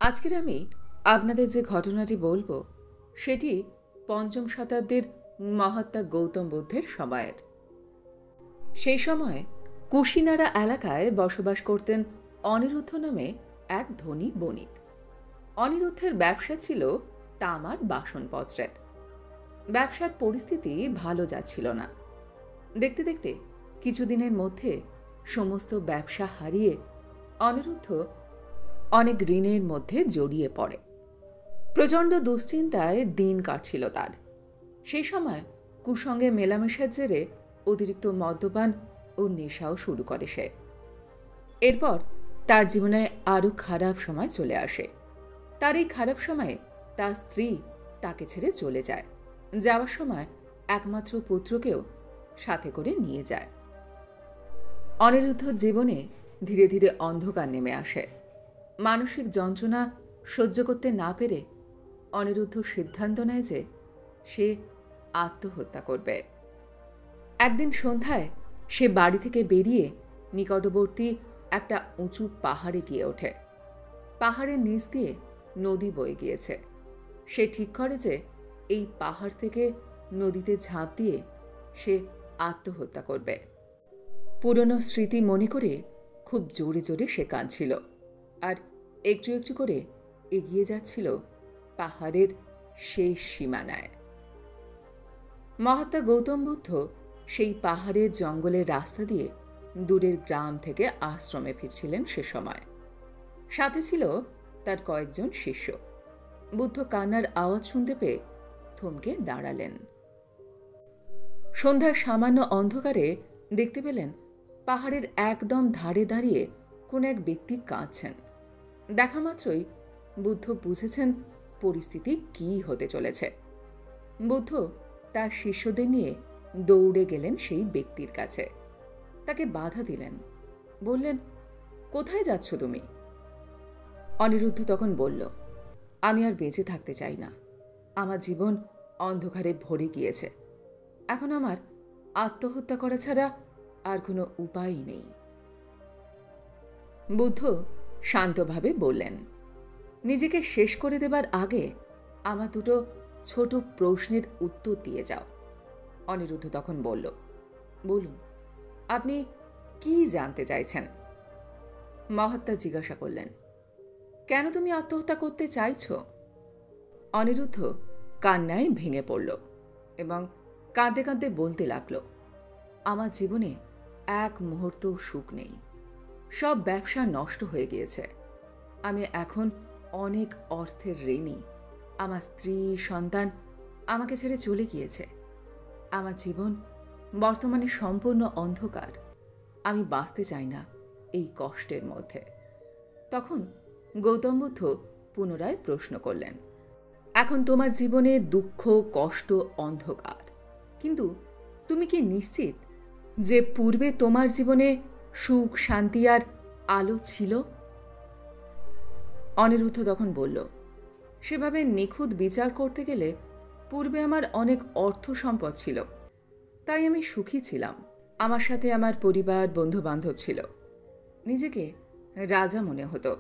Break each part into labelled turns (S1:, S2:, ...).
S1: আজকের আমি আপনাদের যে ঘটনাটি বলবো সেটি পঞ্চম শতাব্দীর মহাত্মা গৌতম বুদ্ধের সময়ের। সেই সময় কুশিনারা এলাকায় বসবাস করতেন অনিরুদ্ধ নামে এক ধনী বণিক। অনিরুদ্ধের ব্যবসা ছিল তামার বাসনপত্রের। ব্যবসার পরিস্থিতি ভালো যাচ্ছিল না। দেখতে দেখতে কিছুদিনের মধ্যে সমস্ত ব্যবসা হারিয়ে অনিরুদ্ধ অনেক ঋণের মধ্যে জড়িয়ে পড়ে। প্রচণ্ড দুশ্চিন্তায় দিন কাটছিল তার। সেই সময় কুসঙ্গে মেলামেশার জেরে অতিরিক্ত মদ্যপান ও নেশাও শুরু করে সে। এরপর তার জীবনে আরও খারাপ সময় চলে আসে। তার এই খারাপ সময়ে তার স্ত্রী তাকে ছেড়ে চলে যায়। যাওয়ার সময় একমাত্র পুত্রকেও সাথে করে নিয়ে যায়। অনিরুদ্ধর জীবনে ধীরে ধীরে অন্ধকার নেমে আসে। মানসিক যন্ত্রণা সহ্য করতে না পেরে অনিরুদ্ধ সিদ্ধান্ত নেয় যে সে আত্মহত্যা করবে। একদিন সন্ধ্যায় সে বাড়ি থেকে বেরিয়ে নিকটবর্তী একটা উঁচু পাহাড়ে গিয়ে ওঠে। পাহাড়ের নিচ দিয়ে নদী বয়ে গিয়েছে। সে ঠিক করে যে এই পাহাড় থেকে নদীতে ঝাঁপ দিয়ে সে আত্মহত্যা করবে। পুরনো স্মৃতি মনে করে খুব জোরে জোরে সে কাঁদছিল আর একটু একটু করে এগিয়ে যাচ্ছিল পাহাড়ের শেষ সীমানায়। মহাত্মা গৌতম বুদ্ধ সেই পাহাড়ের জঙ্গলের রাস্তা দিয়ে দূরের গ্রাম থেকে আশ্রমে ফিরছিলেন সে সময়। সাথে ছিল তার কয়েকজন শিষ্য। বুদ্ধ কান্নার আওয়াজ শুনতে পেয়ে থমকে দাঁড়ালেন। সন্ধ্যার সামান্য অন্ধকারে দেখতে পেলেন পাহাড়ের একদম ধারে দাঁড়িয়ে কোন এক ব্যক্তি কাঁদছেন। দেখা মাত্রই বুদ্ধ বুঝেছেন পরিস্থিতি কী হতে চলেছে। বুদ্ধ তার শিষ্যদের নিয়ে দৌড়ে গেলেন সেই ব্যক্তির কাছে। তাকে বাধা দিলেন, বললেন, কোথায় যাচ্ছ তুমি? অনিরুদ্ধ তখন বলল, আমি আর বেঁচে থাকতে চাই না। আমার জীবন অন্ধকারে ভরে গিয়েছে। এখন আমার আত্মহত্যা করা ছাড়া আর কোনো উপায়ই নেই। বুদ্ধ শান্তভাবে বললেন, নিজেকে শেষ করে দেবার আগে আমার দুটো ছোট প্রশ্নের উত্তর দিয়ে যাও। অনিরুদ্ধ তখন বলল, বলুন, আপনি কি জানতে চাইছেন? মহাত্মা জিজ্ঞাসা করলেন, কেন তুমি আত্মহত্যা করতে চাইছ? অনিরুদ্ধ কান্নায় ভেঙে পড়ল এবং কাঁদতে কাঁদতে বলতে লাগল, আমার জীবনে এক মুহূর্ত সুখ নেই। সব ব্যবসা নষ্ট হয়ে গিয়েছে। আমি এখন অনেক অর্থের ঋণী। আমার স্ত্রী সন্তান আমাকে ছেড়ে চলে গিয়েছে। আমার জীবন বর্তমানে সম্পূর্ণ অন্ধকার। আমি বাঁচতে চাই না এই কষ্টের মধ্যে। তখন গৌতম বুদ্ধ পুনরায় প্রশ্ন করলেন, এখন তোমার জীবনে দুঃখ, কষ্ট, অন্ধকার, কিন্তু তুমি কি নিশ্চিত যে পূর্বে তোমার জীবনে সুখ, শান্তি আর আলো ছিল? অনিরুদ্ধ তখন বলল, সেভাবে নিখুঁত বিচার করতে গেলে পূর্বে আমার অনেক অর্থ সম্পদ ছিল, তাই আমি সুখী ছিলাম। আমার সাথে আমার পরিবার, বন্ধু বান্ধব ছিল। নিজেকে রাজা মনে হতো।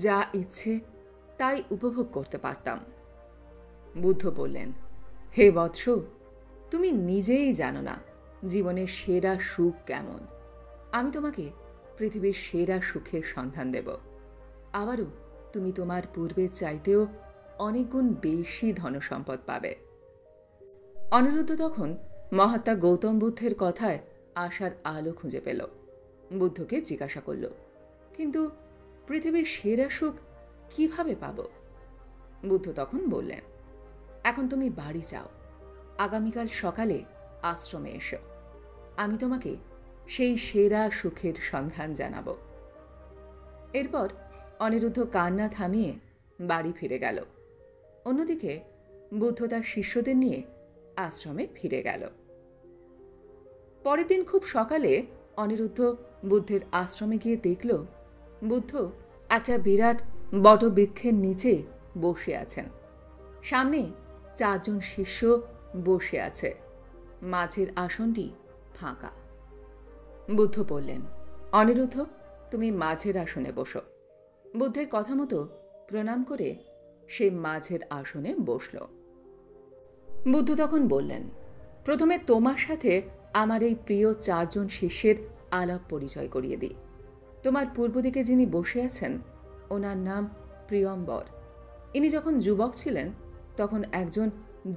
S1: যা ইচ্ছে তাই উপভোগ করতে পারতাম। বুদ্ধ বললেন, হে বৎস, তুমি নিজেই জানো না জীবনের সেরা সুখ কেমন। আমি তোমাকে পৃথিবীর সেরা সুখের সন্ধান দেব। আবারও তুমি তোমার পূর্বের চাইতেও অনেক গুণ বেশি ধনসম্পদ পাবে। অনিরুদ্ধ তখন মহাত্মা গৌতম বুদ্ধের কথায় আশার আলো খুঁজে পেল। বুদ্ধকে জিজ্ঞাসা করল, কিন্তু পৃথিবীর সেরা সুখ কিভাবে পাব? বুদ্ধ তখন বললেন, এখন তুমি বাড়ি যাও। আগামীকাল সকালে আশ্রমে এসো। আমি তোমাকে সেই সেরা সুখের সন্ধান জানাব। এরপর অনিরুদ্ধ কান্না থামিয়ে বাড়ি ফিরে গেল। অন্যদিকে বুদ্ধ তার শিষ্যদের নিয়ে আশ্রমে ফিরে গেল। পরের দিন খুব সকালে অনিরুদ্ধ বুদ্ধের আশ্রমে গিয়ে দেখল বুদ্ধ একটা বিরাট বটবৃক্ষের নিচে বসে আছেন। সামনে 4 জন শিষ্য বসে আছে। মাঝের আসনটি ফাঁকা। বুদ্ধ বললেন, অনিরুদ্ধ, তুমি মাঝের আসনে বসো। বুদ্ধের কথা মতো প্রণাম করে সে মাঝের আসনে বসল। বুদ্ধ তখন বললেন, প্রথমে তোমার সাথে আমার এই প্রিয় 4 জন শিষ্যের আলাপ পরিচয় করিয়ে দিই। তোমার পূর্ব দিকে যিনি বসে আছেন, ওনার নাম প্রিয়ম্বর। ইনি যখন যুবক ছিলেন তখন একজন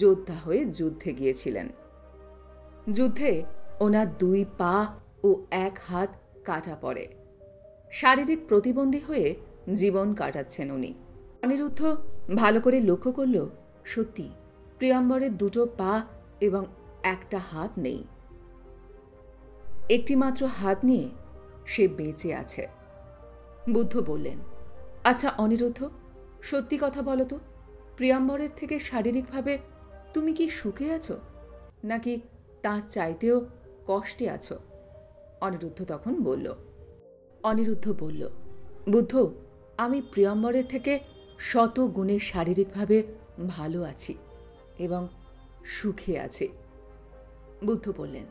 S1: যোদ্ধা হয়ে যুদ্ধে গিয়েছিলেন। যুদ্ধে ওনার 2 পা ও 1 হাত কাটা পড়ে। শারীরিক প্রতিবন্ধী হয়ে জীবন কাটাচ্ছেন উনি। অনিরুদ্ধ ভালো করে লক্ষ্য করল, সত্যি প্রিয়ম্বরের 2টো পা এবং 1টা হাত নেই। একটি মাত্র হাত নিয়ে সে বেঁচে আছে। বুদ্ধ বললেন, আচ্ছা অনিরুদ্ধ, সত্যি কথা বলো তো, প্রিয়ম্বরের থেকে শারীরিকভাবে তুমি কি সুখে আছো, নাকি তার চাইতেও কষ্টে আছো? অনিরুদ্ধ তখন বলল, বুদ্ধ, আমি প্রিয়ম্বরের থেকে 100 গুণে শারীরিকভাবে ভালো আছি এবং সুখে আছি। বুদ্ধ বললেন,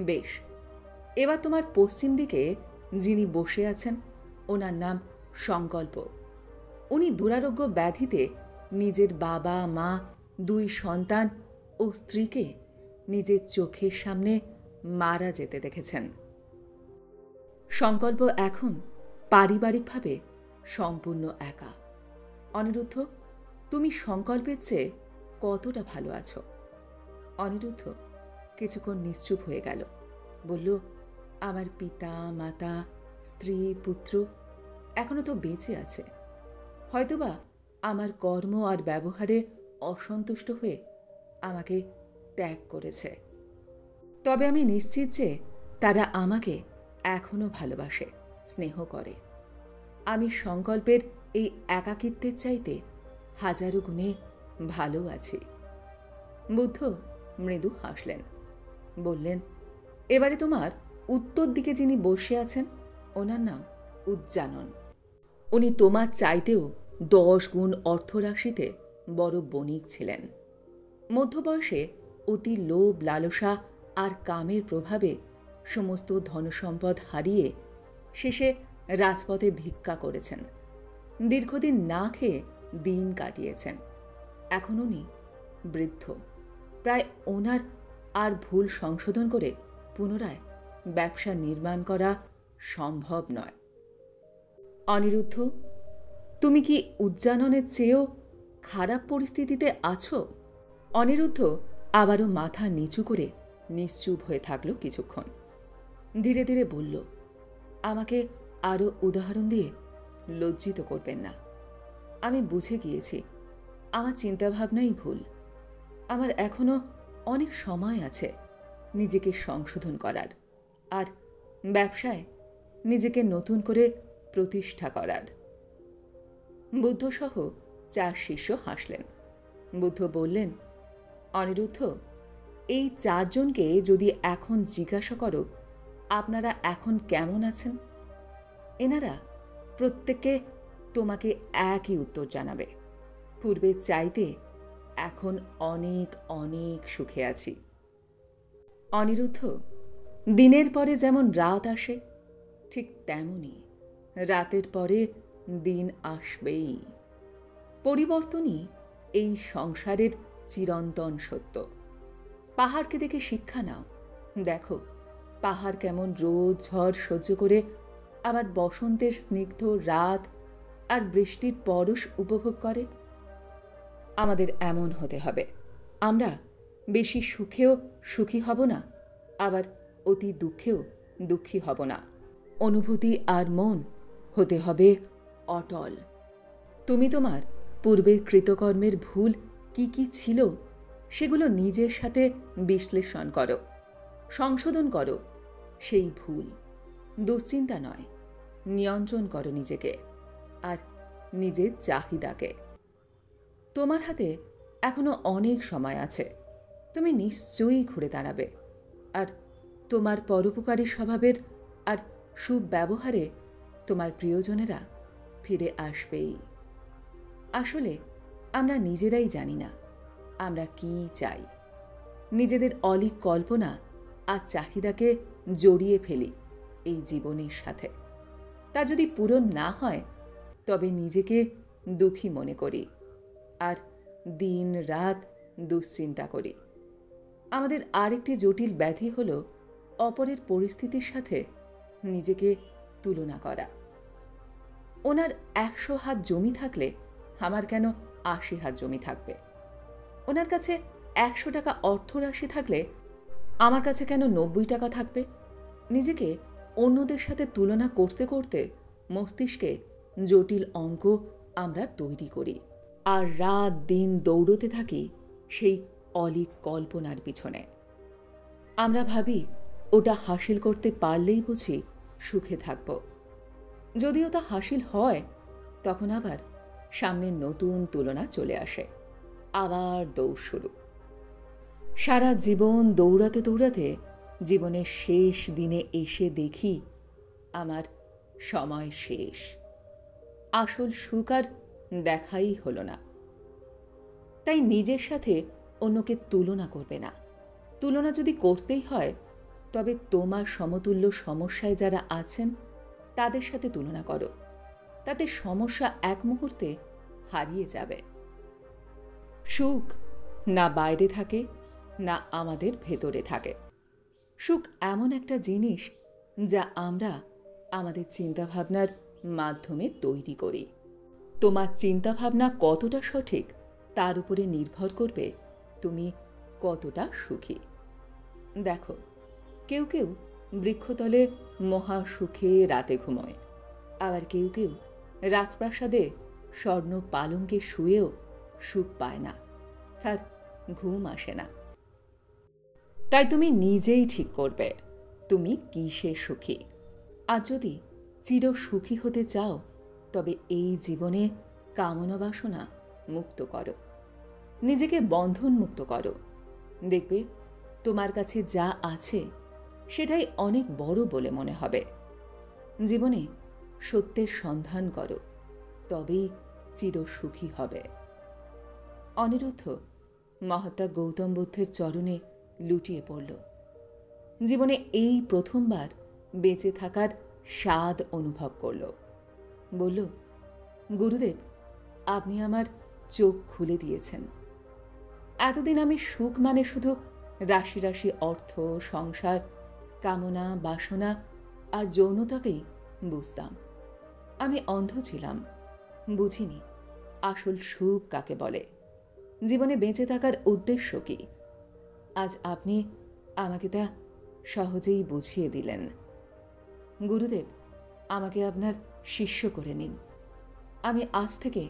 S1: বেশ, এবার তোমার পশ্চিম দিকে যিনি বসে আছেন, ওনার নাম সংকল্প। উনি দুরারোগ্য ব্যাধিতে নিজের বাবা মা, 2 সন্তান ও স্ত্রীকে নিজের চোখের সামনে মারা যেতে দেখেছেন। সংকল্প এখন পারিবারিকভাবে সম্পূর্ণ একা। অনিরুদ্ধ, তুমি সংকল্পের চেয়ে কতটা ভালো আছো? অনিরুদ্ধ কিছুক্ষণ নিশ্চুপ হয়ে গেল। বলল, আমার পিতা মাতা, স্ত্রী, পুত্র এখনো তো বেঁচে আছে। হয়তোবা আমার কর্ম আর ব্যবহারে অসন্তুষ্ট হয়ে আমাকে ত্যাগ করেছে, তবে আমি নিশ্চিত যে তারা আমাকে এখনো ভালোবাসে, স্নেহ করে। আমি সংকল্পের এই একাকিত্বের চাইতে হাজারো গুণে ভালো আছি। বুদ্ধ মৃদু হাসলেন, বললেন, এবারে তোমার উত্তর দিকে যিনি বসে আছেন, ওনার নাম উজ্জানন। উনি তোমার চাইতেও 10 গুণ অর্থরাশিতে বড় বণিক ছিলেন। মধ্যবয়সে অতি লোভ, লালসা আর কামের প্রভাবে সমস্ত ধনসম্পদ হারিয়ে শেষে রাজপথে ভিক্ষা করেছেন। দীর্ঘদিন না খেয়ে দিন কাটিয়েছেন। এখন উনি বৃদ্ধ। প্রায় ওনার আর ভুল সংশোধন করে পুনরায় ব্যবসা নির্মাণ করা সম্ভব নয়। অনিরুদ্ধ, তুমি কি উজ্জাননের চেয়েও খারাপ পরিস্থিতিতে আছো? অনিরুদ্ধ আবারও মাথা নিচু করে নিশ্চুপ হয়ে থাকল কিছুক্ষণ। ধীরে ধীরে বলল, আমাকে আরও উদাহরণ দিয়ে লজ্জিত করবেন না। আমি বুঝে গিয়েছি আমার চিন্তাভাবনাই ভুল। আমার এখনো অনেক সময় আছে নিজেকে সংশোধন করার আর ব্যবসায় নিজেকে নতুন করে প্রতিষ্ঠা করার। বুদ্ধসহ 4 শিষ্য হাসলেন। বুদ্ধ বললেন, অনিরুদ্ধ, এই 4 জনকে যদি এখন জিজ্ঞাসা করো আপনারা এখন কেমন আছেন, এনারা প্রত্যেকে তোমাকে একই উত্তর জানাবে, পূর্বের চাইতে এখন অনেক অনেক সুখে আছি। অনিরুদ্ধ, দিনের পরে যেমন রাত আসে, ঠিক তেমনি রাতের পরে দিন আসবেই। পরিবর্তনই এই সংসারের চিরন্তন সত্য। পাহাড়কে দেখে শিক্ষা নাও। দেখো পাহাড় কেমন রোদ ঝড় সহ্য করে আবার বসন্তের স্নিগ্ধ রাত আর বৃষ্টির পরশ উপভোগ করে। আমাদের এমন হতে হবে, আমরা বেশি সুখেও সুখী হব না, আবার অতি দুঃখেও দুঃখী হব না। অনুভূতি আর মন হতে হবে অটল। তুমি তোমার পূর্বের কৃতকর্মের ভুল কি কি ছিল সেগুলো নিজের সাথে বিশ্লেষণ করো, সংশোধন করো সেই ভুল। দুশ্চিন্তা নয়, নিয়ন্ত্রণ করো নিজেকে আর নিজের চাহিদাকে। তোমার হাতে এখনো অনেক সময় আছে। তুমি নিশ্চয়ই ঘুরে দাঁড়াবে আর তোমার পরোপকারী স্বভাবের আর সুব্যবহারে তোমার প্রিয়জনেরা ফিরে আসবেই। আসলে আমরা নিজেরাই জানি না আমরা কি চাই। নিজেদের অলীক কল্পনা আর চাহিদাকে জড়িয়ে ফেলি এই জীবনের সাথে। তা যদি পূরণ না হয় তবে নিজেকে দুঃখী মনে করি আর দিন রাত দুশ্চিন্তা করি। আমাদের আরেকটি জটিল ব্যাধি হল অপরের পরিস্থিতির সাথে নিজেকে তুলনা করা। ওনার 100 হাত জমি থাকলে আমার কেন 80 হাত জমি থাকবে? ওনার কাছে 100 টাকা অর্থরাশি থাকলে আমার কাছে কেন 90 টাকা থাকবে? নিজেকে অন্যদের সাথে তুলনা করতে করতে মস্তিষ্কে জটিল অঙ্ক আমরা তৈরি করি আর রাত দিন দৌড়তে থাকি সেই অলীক কল্পনার পিছনে। আমরা ভাবি ওটা হাসিল করতে পারলেই বুঝি সুখে থাকব। যদিও তা হাসিল হয়, তখন আবার সামনে নতুন তুলনা চলে আসে, আবার দৌড় শুরু। সারা জীবন দৌড়াতে দৌড়াতে জীবনের শেষ দিনে এসে দেখি আমার সময় শেষ। আসল সুখ আর দেখাই হলো না। তাই নিজের সাথে অন্যকে তুলনা করবে না। তুলনা যদি করতেই হয়, তবে তোমার সমতুল্য সমস্যায় যারা আছেন তাদের সাথে তুলনা করো। তাতে সমস্যা এক মুহূর্তে হারিয়ে যাবে। সুখ না বাইরে থাকে, না আমাদের ভেতরে থাকে। সুখ এমন একটা জিনিস যা আমরা আমাদের চিন্তাভাবনার মাধ্যমে তৈরি করি। তোমার চিন্তাভাবনা কতটা সঠিক তার উপরে নির্ভর করবে তুমি কতটা সুখী। দেখো, কেউ কেউ বৃক্ষতলে মহা সুখে রাতে ঘুমোয়, আবার কেউ কেউ রাজপ্রাসাদে স্বর্ণ পালঙ্কে শুয়েও সুখ পায় না, তার ঘুম আসে না। তাই তুমি নিজেই ঠিক করবে তুমি কিসে সুখী। আর যদি চির সুখী হতে চাও, তবে এই জীবনে কামনা বাসনা মুক্ত করো, নিজেকে বন্ধন মুক্ত করো। দেখবে তোমার কাছে যা আছে সেটাই অনেক বড় বলে মনে হবে। জীবনে সত্যের সন্ধান করো, তবেই চির সুখী হবে। অনিরুদ্ধ মহাত্মা গৌতম বুদ্ধের চরণে লুটিয়ে পড়ল। জীবনে এই প্রথমবার বেঁচে থাকার স্বাদ অনুভব করল। বলল, গুরুদেব, আপনি আমার চোখ খুলে দিয়েছেন। এতদিন আমি সুখ মানে শুধু রাশি রাশি অর্থ, সংসার, কামনা, বাসনা আর যৌনতাকেই বুঝতাম। আমি অন্ধ ছিলাম, বুঝিনি আসল সুখ কাকে বলে, জীবনে বেঁচে থাকার উদ্দেশ্য কি। আজ আপনি আমাকে তা সহজেই বুঝিয়ে দিলেন। গুরুদেব, আমাকে আপনার শিষ্য করে নিন। আমি আজ থেকে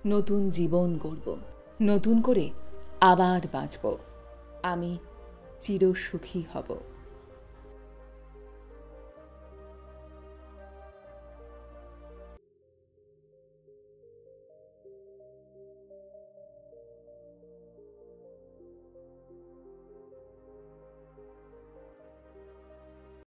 S1: নতুন জীবন গড়ব, নতুন করে আবার বাঁচব। আমি চিরসুখী হব।